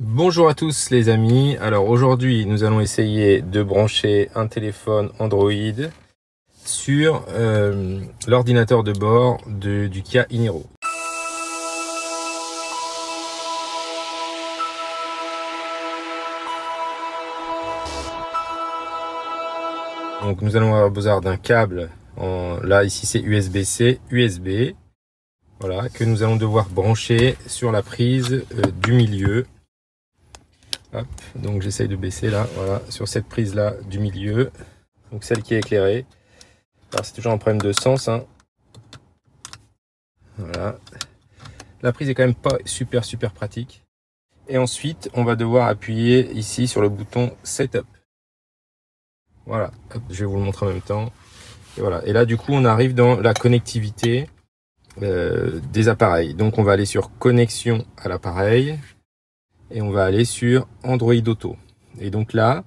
Bonjour à tous les amis, alors aujourd'hui nous allons essayer de brancher un téléphone Android sur l'ordinateur de bord du Kia e-Niro. Donc nous allons avoir besoin d'un câble, là ici c'est USB-C, USB, voilà, que nous allons devoir brancher sur la prise du milieu. Hop, donc j'essaye de baisser là, voilà, sur cette prise là du milieu, donc celle qui est éclairée. Alors c'est toujours un problème de sens, hein. Voilà, la prise est quand même pas super pratique. Et ensuite on va devoir appuyer ici sur le bouton Setup. Voilà, hop, je vais vous le montrer en même temps. Et voilà, et là du coup on arrive dans la connectivité des appareils. Donc on va aller sur connexion à l'appareil et on va aller sur Android Auto. Et donc là,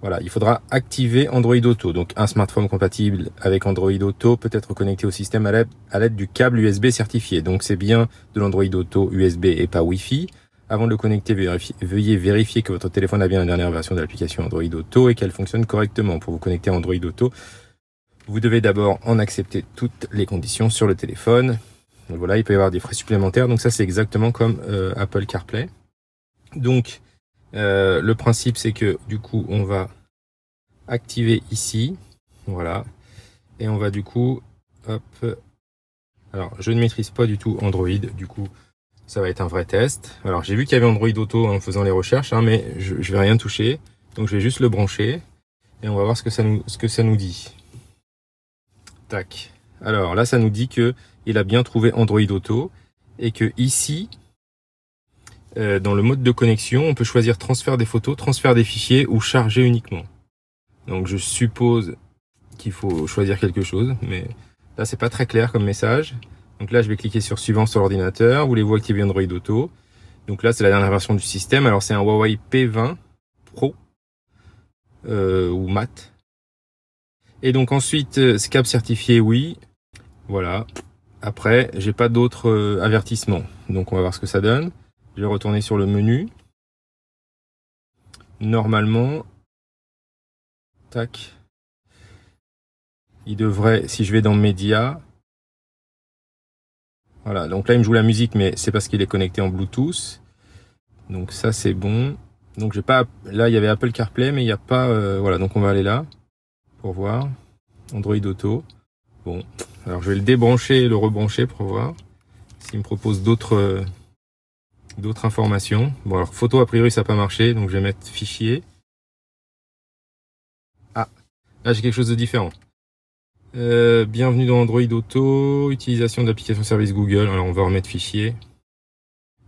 voilà, il faudra activer Android Auto. Donc un smartphone compatible avec Android Auto peut être connecté au système à l'aide du câble USB certifié. Donc c'est bien de l'Android Auto USB et pas Wi-Fi. Avant de le connecter, veuillez vérifier que votre téléphone a bien la dernière version de l'application Android Auto et qu'elle fonctionne correctement. Pour vous connecter à Android Auto, vous devez d'abord en accepter toutes les conditions sur le téléphone. Donc voilà, il peut y avoir des frais supplémentaires. Donc ça, c'est exactement comme Apple CarPlay. Donc, le principe, c'est que du coup, on va activer ici. Voilà. Et on va du coup, hop. Alors, je ne maîtrise pas du tout Android. Du coup, ça va être un vrai test. Alors, j'ai vu qu'il y avait Android Auto en faisant les recherches, hein, mais je vais rien toucher. Donc, je vais juste le brancher. Et on va voir ce que ça nous dit. Tac. Alors là, ça nous dit que il a bien trouvé Android Auto et que ici, dans le mode de connexion, on peut choisir transfert des photos, transfert des fichiers ou charger uniquement. Donc je suppose qu'il faut choisir quelque chose, mais là c'est pas très clair comme message. Donc là je vais cliquer sur suivant sur l'ordinateur. Voulez-vous activer Android Auto? Donc là c'est la dernière version du système. Alors c'est un Huawei P20 Pro ou Mat. Et donc ensuite SCAP certifié, oui. Voilà. Après j'ai pas d'autres avertissements. Donc on va voir ce que ça donne. Je vais retourner sur le menu. Normalement, tac, il devrait, si je vais dans Médias, voilà, donc là il me joue la musique, mais c'est parce qu'il est connecté en Bluetooth. Donc ça c'est bon. Donc j'ai pas, là il y avait Apple CarPlay, mais il n'y a pas, voilà, donc on va aller là pour voir. Android Auto. Bon, alors je vais le débrancher et le rebrancher pour voir s'il me propose d'autres informations. Bon alors photo a priori ça n'a pas marché, donc je vais mettre fichier. Ah, là j'ai quelque chose de différent. Bienvenue dans Android Auto, utilisation de l'application service Google. Alors on va remettre fichier.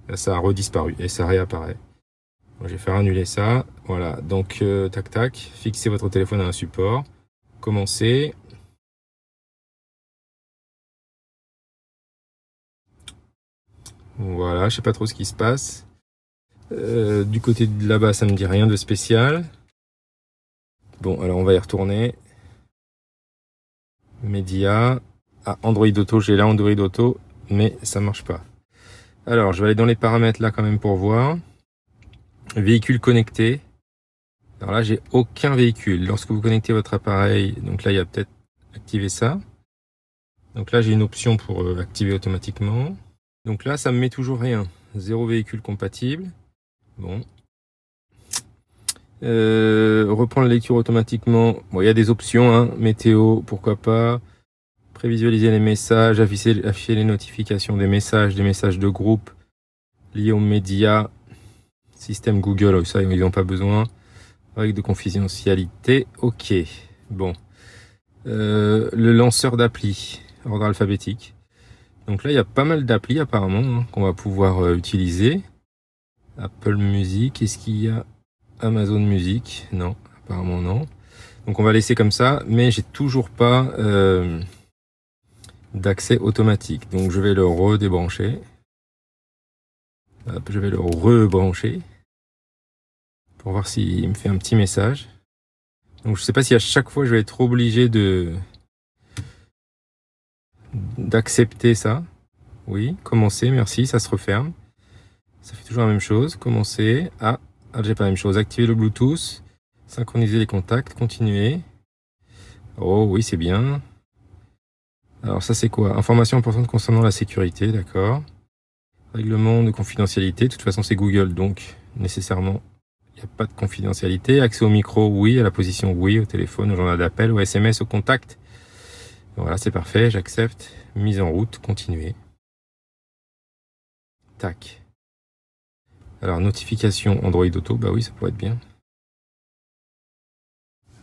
Là ça a redisparu et ça réapparaît. Bon, je vais faire annuler ça. Voilà, donc tac tac, fixez votre téléphone à un support. Commencez. Voilà, je sais pas trop ce qui se passe. Du côté de là-bas, ça me dit rien de spécial. Bon, alors on va y retourner. Média. Ah, Android Auto, j'ai là Android Auto, mais ça marche pas. Alors, je vais aller dans les paramètres là quand même pour voir. Véhicule connecté. Alors là, j'ai aucun véhicule. Lorsque vous connectez votre appareil, donc là, il y a peut-être activer ça. Donc là, j'ai une option pour activer automatiquement. Donc là, ça me met toujours rien. Zéro véhicule compatible. Bon. Reprendre la lecture automatiquement. Bon, il y a des options, hein. Météo, pourquoi pas. Prévisualiser les messages, afficher les notifications des messages de groupe liés aux médias. Système Google, ça, ils n'ont pas besoin. Règles de confidentialité, ok. Bon. Le lanceur d'appli, ordre alphabétique. Donc là, il y a pas mal d'applis apparemment, hein, qu'on va pouvoir utiliser. Apple Music, est-ce qu'il y a Amazon Music? Non, apparemment non. Donc on va laisser comme ça, mais j'ai toujours pas d'accès automatique. Donc je vais le redébrancher. Hop, je vais le rebrancher pour voir s'il me fait un petit message. Donc je sais pas si à chaque fois je vais être obligé d'accepter ça. Oui, commencer, merci, ça se referme. Ça fait toujours la même chose. Commencer. Ah, j'ai pas la même chose. Activer le Bluetooth. Synchroniser les contacts. Continuer. Oh oui, c'est bien. Alors ça c'est quoi? Information importante concernant la sécurité, d'accord. Règlement de confidentialité. De toute façon c'est Google, donc nécessairement il n'y a pas de confidentialité. Accès au micro, oui. À la position, oui. Au téléphone, au journal d'appel, au SMS, au contact. Voilà, c'est parfait. J'accepte. Mise en route. Continuer. Tac. Alors, notification Android Auto. Bah oui, ça pourrait être bien.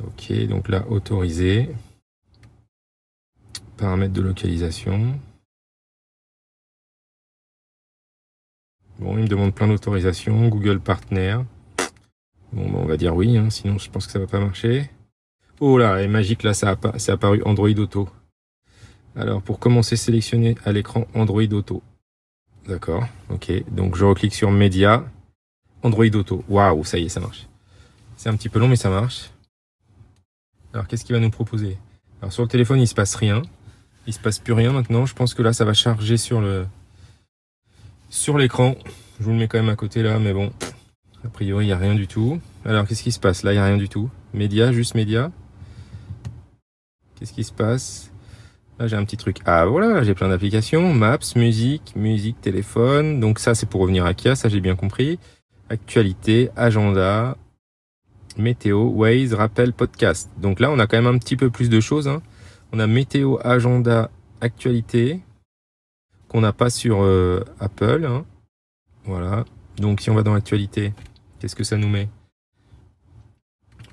Ok, donc là, autoriser. Paramètres de localisation. Bon, il me demande plein d'autorisations. Google Partner. Bon, bah, on va dire oui, hein, sinon je pense que ça va pas marcher. Oh là, et magique, là, c'est apparu Android Auto. Alors, pour commencer, sélectionner à l'écran Android Auto. D'accord, ok. Donc, je reclique sur Média, Android Auto. Waouh, ça y est, ça marche. C'est un petit peu long, mais ça marche. Alors, qu'est-ce qu'il va nous proposer? Alors, sur le téléphone, il se passe rien. Il se passe plus rien maintenant. Je pense que là, ça va charger sur l'écran. Je vous le mets quand même à côté là, mais bon. A priori, il n'y a rien du tout. Alors, qu'est-ce qui se passe? Là, il n'y a rien du tout. Média, juste média. Qu'est-ce qui se passe? Là, j'ai un petit truc. Ah, voilà, j'ai plein d'applications. Maps, musique, téléphone. Donc ça, c'est pour revenir à Kia, ça j'ai bien compris. Actualité, agenda, météo, Waze, rappel, podcast. Donc là, on a quand même un petit peu plus de choses, hein. On a météo, agenda, actualité, qu'on n'a pas sur Apple, hein. Voilà. Donc si on va dans actualité, qu'est-ce que ça nous met?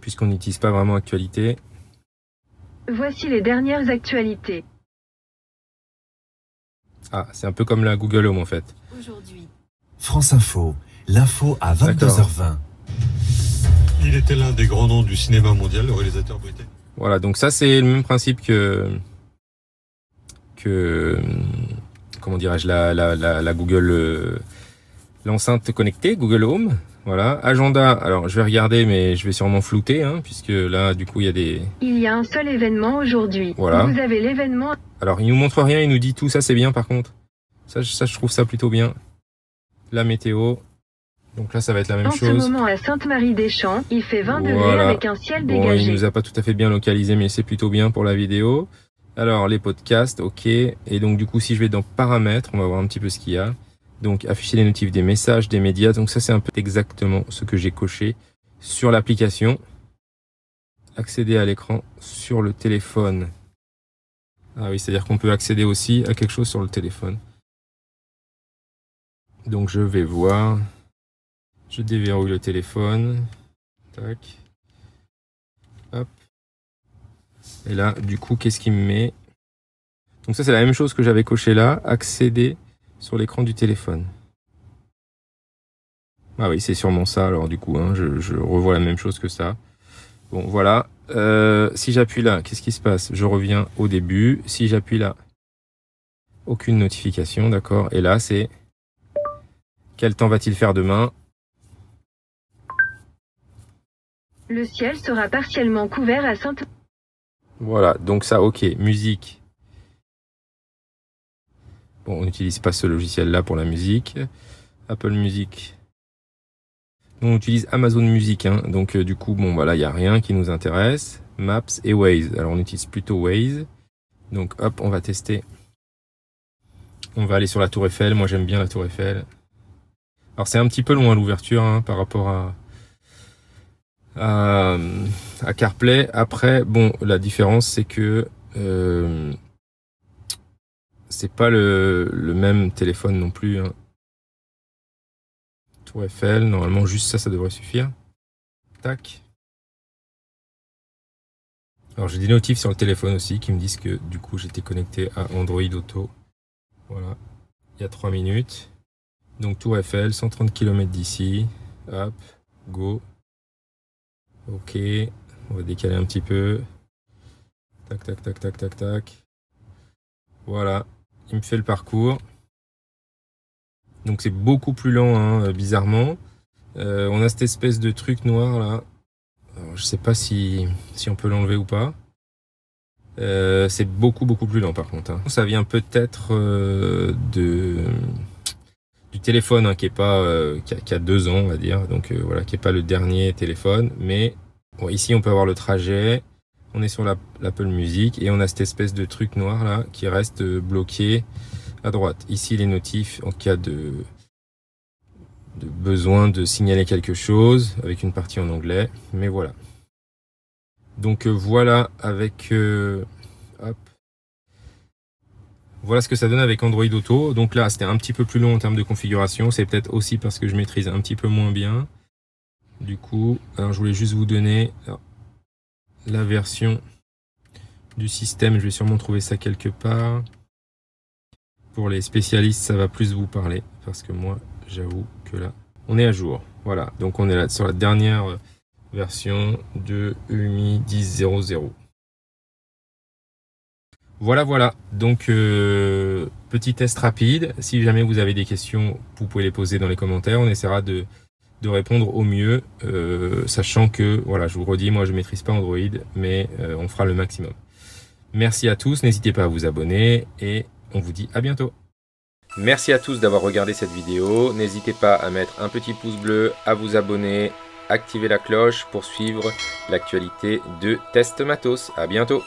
Puisqu'on n'utilise pas vraiment actualité. Voici les dernières actualités. Ah, c'est un peu comme la Google Home en fait. Aujourd'hui. France Info, l'info à 22h20. Il était l'un des grands noms du cinéma mondial, le réalisateur britannique. Voilà, donc ça c'est le même principe que comment dirais-je, la Google, l'enceinte connectée, Google Home. Voilà, agenda, alors je vais regarder mais je vais sûrement flouter, hein, puisque là du coup il y a des... Il y a un seul événement aujourd'hui. Voilà. Vous avez l'événement... Alors il nous montre rien, il nous dit tout, ça c'est bien par contre. Ça je trouve ça plutôt bien. La météo, donc là ça va être la même chose. En ce moment à Sainte-Marie-des-Champs, il fait 20 degrés Voilà. avec un ciel Bon, dégagé. il nous a pas tout à fait bien localisé, mais c'est plutôt bien pour la vidéo. Alors les podcasts, ok. Et donc du coup si je vais dans paramètres, on va voir un petit peu ce qu'il y a. Donc afficher les notifs des messages, des médias. Donc ça c'est un peu exactement ce que j'ai coché sur l'application. Accéder à l'écran sur le téléphone. Ah oui, c'est-à-dire qu'on peut accéder aussi à quelque chose sur le téléphone. Donc je vais voir. Je déverrouille le téléphone. Tac. Hop. Et là, du coup, qu'est-ce qu'il me met? Donc ça c'est la même chose que j'avais coché là. Accéder sur l'écran du téléphone. Ah oui, c'est sûrement ça alors du coup, hein, je revois la même chose que ça. Bon voilà, si j'appuie là, qu'est-ce qui se passe? Je reviens au début. Si j'appuie là, aucune notification, d'accord. Et là c'est, quel temps va-t-il faire demain? Le ciel sera partiellement couvert à Sainte... Voilà, donc ça, ok, musique. Bon, on n'utilise pas ce logiciel-là pour la musique. Apple Music. On utilise Amazon Music, hein. Donc du coup, bon, voilà, il n'y a rien qui nous intéresse. Maps et Waze. Alors, on utilise plutôt Waze. Donc, hop, on va tester. On va aller sur la Tour Eiffel. Moi, j'aime bien la Tour Eiffel. Alors, c'est un petit peu loin l'ouverture, hein, par rapport à CarPlay. Après, bon, la différence, c'est que c'est pas le même téléphone non plus, hein. Tour Eiffel, normalement juste ça devrait suffire. Tac. Alors j'ai des notifs sur le téléphone aussi qui me disent que du coup j'étais connecté à Android Auto. Voilà, il y a 3 minutes. Donc Tour Eiffel, 130 km d'ici. Hop, go. Ok, on va décaler un petit peu. Tac, tac, tac, tac, tac, tac. Voilà, il me fait le parcours. Donc c'est beaucoup plus lent, hein, bizarrement. On a cette espèce de truc noir là. Alors, je sais pas si on peut l'enlever ou pas. C'est beaucoup plus lent par contre, hein. Ça vient peut-être du téléphone hein, qui a 2 ans, on va dire. Donc voilà, qui est pas le dernier téléphone. Mais bon, ici, on peut avoir le trajet. On est sur l'Apple Music et on a cette espèce de truc noir là qui reste bloqué à droite. Ici, les notifs en cas de besoin de signaler quelque chose avec une partie en anglais. Mais voilà. Donc voilà avec hop. Voilà ce que ça donne avec Android Auto. Donc là, c'était un petit peu plus long en termes de configuration. C'est peut-être aussi parce que je maîtrise un petit peu moins bien. Du coup, alors je voulais juste vous donner la version du système. Je vais sûrement trouver ça quelque part. Pour les spécialistes, ça va plus vous parler. Parce que moi, j'avoue que là, on est à jour. Voilà, donc on est là sur la dernière version de UMI 10.0.0. Voilà. Donc, petit test rapide. Si jamais vous avez des questions, vous pouvez les poser dans les commentaires. On essaiera de répondre au mieux, sachant que, voilà, je vous redis, moi je ne maîtrise pas Android, mais on fera le maximum. Merci à tous, n'hésitez pas à vous abonner et on vous dit à bientôt. Merci à tous d'avoir regardé cette vidéo. N'hésitez pas à mettre un petit pouce bleu, à vous abonner, activer la cloche pour suivre l'actualité de Test Matos. À bientôt.